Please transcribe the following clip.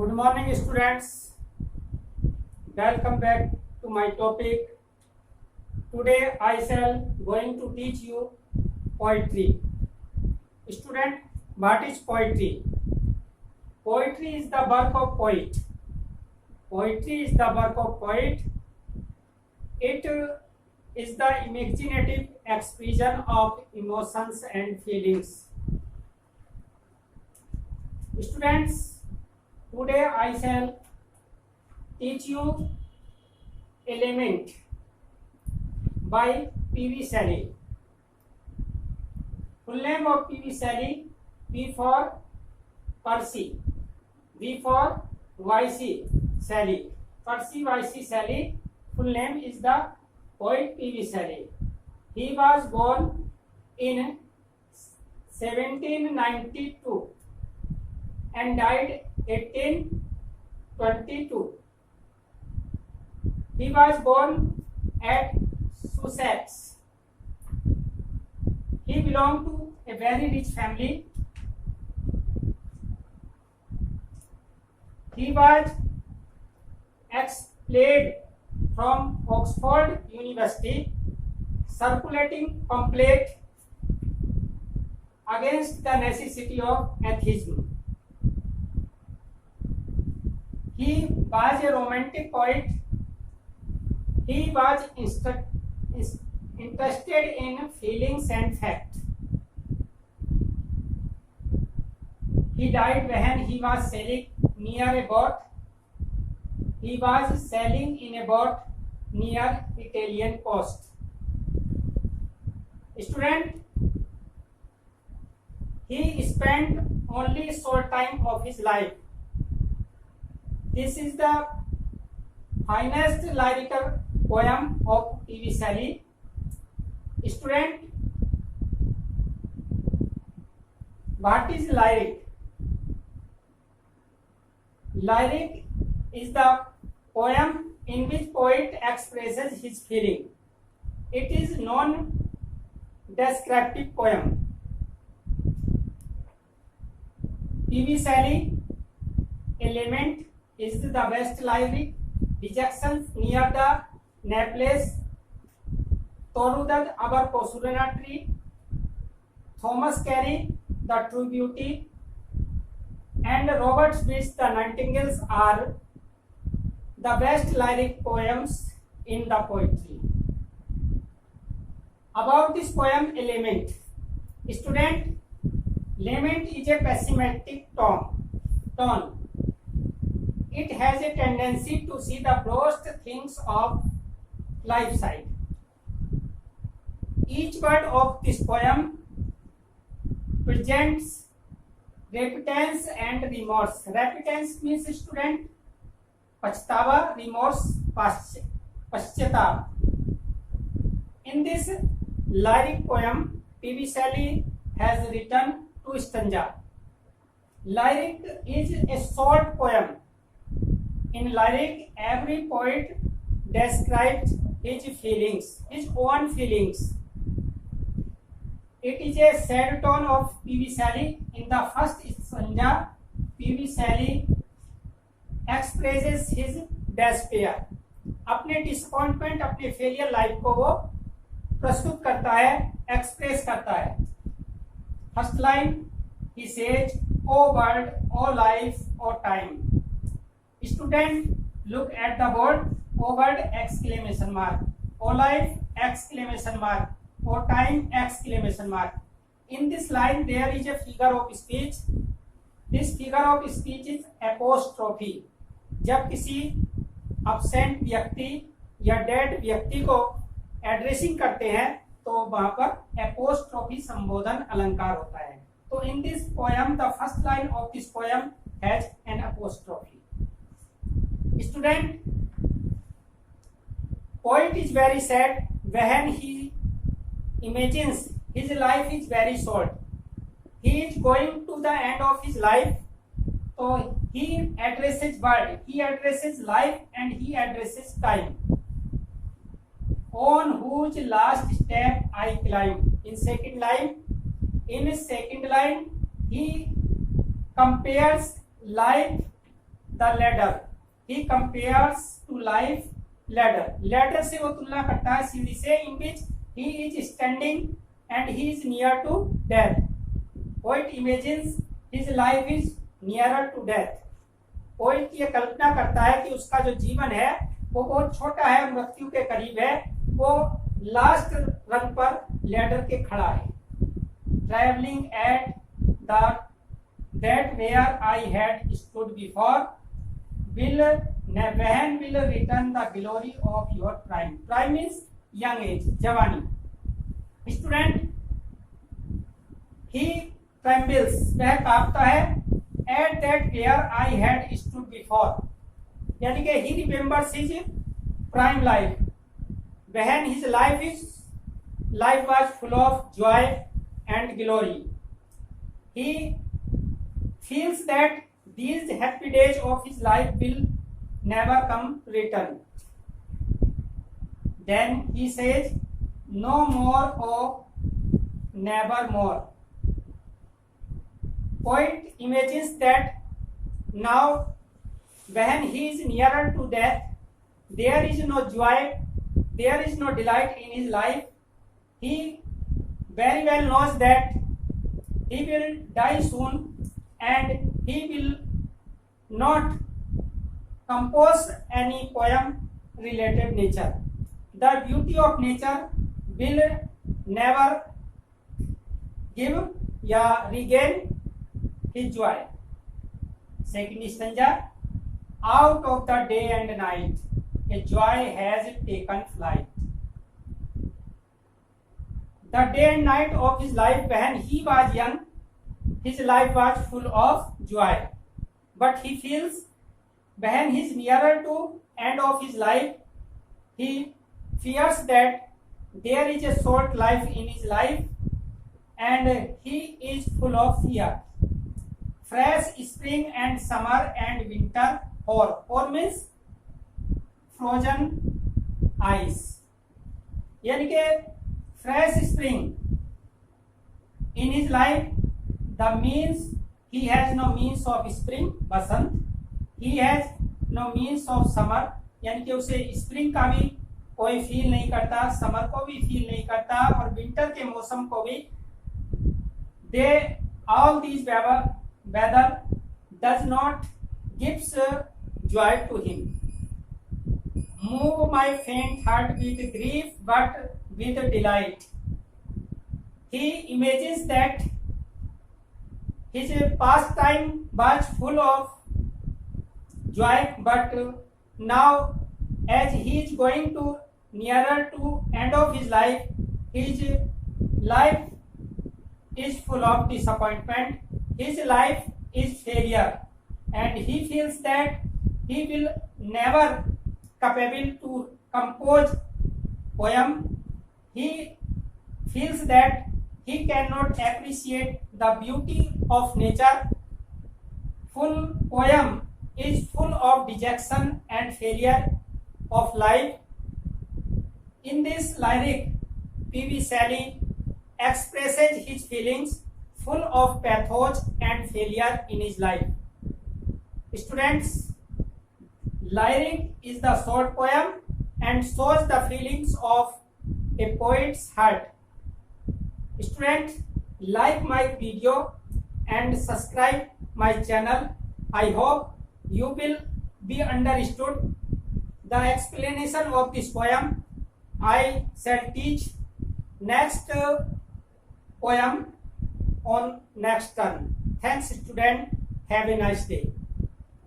Good morning, students. Welcome back to my topic. Today I shall going to teach you poetry. Student, what is poetry? Poetry is the work of poet. Poetry is the work of poet. It is the imaginative expression of emotions and feelings. Students, today I shall teach you Element by P.V. Shelley. Full name of P.V. Shelley: P for Percy, V for Y.C. Shelley. Percy Y.C. Shelley. Full name is the poet P.V. Shelley. He was born in 1792 and died 1822. He was born at Sussex. He belonged to a very rich family. He was expelled from Oxford University, circulating pamphlet against the necessity of atheism. He was a romantic poet. He was interested in feelings and fact. He died when he was sailing near a boat. He was sailing in a boat near Italian coast. Student, he spent only short time of his life. This is the finest lyrical poem of P.V. Shelley. Student, what is lyric? Lyric is the poem in which poet expresses his feeling. It is non-descriptive poem. P.V. Shelley Element is the best lyric. Dejection near the Naples, Torudad our Posurana tree, Thomas Carey the True Beauty, and Robert Smith the Nightingales are the best lyric poems in the poetry. About this poem Element. Student, lament is a pessimistic tone. It has a tendency to see the worst things of life side. Each word of this poem presents repentance and remorse. Repentance means, student, pachtawa, remorse, paschatap. In this lyric poem, P.V. Shelley has written 2 stanzas. Lyric is a short poem. In lyric, every poet describes his feelings, his own feelings. It is a sad tone of P.V. Shelley. In the first stanza, P.V. Shelley expresses his despair. अपने disappointment, अपने failure life को वो प्रस्तुत करता है, express करता है. First line, he says, "O world, O life, O time." Student, look at the word. O word, exclamation mark. O life, exclamation mark. O time, exclamation mark. In this line there is a figure of speech. This figure of speech is apostrophe. जब किसी absent व्यक्ति या dead व्यक्ति को addressing करते हैं तो वहां पर apostrophe संबोधन अलंकार होता है. तो in this poem, the first line of this poem has an apostrophe. Student, poet is very sad when he imagines his life is very short. He is going to the end of his life, so he addresses world, he addresses life, and he addresses time. On whose last step I climb. In second line, he compares life, the ladder. He compares to life ladder. Ladder से वो तुलना करता है सीढ़ी से, in which he is standing and he is near to death. Poet imagines his life is nearer to death. Poet ये कल्पना करता है कि उसका जो जीवन है वो बहुत छोटा है, मृत्यु के करीब है, वो लास्ट रन पर लैडर के खड़ा है. Traveling at that where I had stood before, when will return the glory of your prime. Prime means young age, जवानी. Student, he trembles, वह कांपता है, at that where I had stood before, यानी कि he remembers his prime life, when his life was full of joy and glory. He feels that these happy days of his life will never come return. Then he says, no more, oh, never more. Poet imagines that now when he is nearer to death, there is no joy, there is no delight in his life. He very well knows that he will die soon and he will not compose any poem related nature. The beauty of nature will never give या regain his joy. Second stanza, out of the day and night, a joy has taken flight. The day and night of his life, when he was young, his life was full of joy. But he feels when he is nearer to end of his life, he fears that there is a short life in his life and he is full of fear. Fresh spring and summer and winter, or means frozen ice. यानी कि fresh spring in his life, the means he has no means of spring, Basant. He has no means of summer, यानी कि उसे spring का भी कोई feel नहीं करता, समर को भी फील नहीं करता और विंटर के मौसम को भी. They all these weather does not gives joy to him. Move my faint heart with grief, but with delight. He imagines that his pastime was full of joy, but now as he is going to nearer to end of his life is full of disappointment. His life is failure, and he feels that he will never capable to compose poem. He feels that he cannot appreciate the beauty of nature. Full poem is full of dejection and failure of life. In this lyric, P.V. Shelley expresses his feelings full of pathos and failure in his life. Students, lyric is the short poem and shows the feelings of a poet's heart. Students, like my video and subscribe my channel. I hope you will be understood the explanation of this poem. I shall teach next poem on next turn. Thanks student. Have a nice day.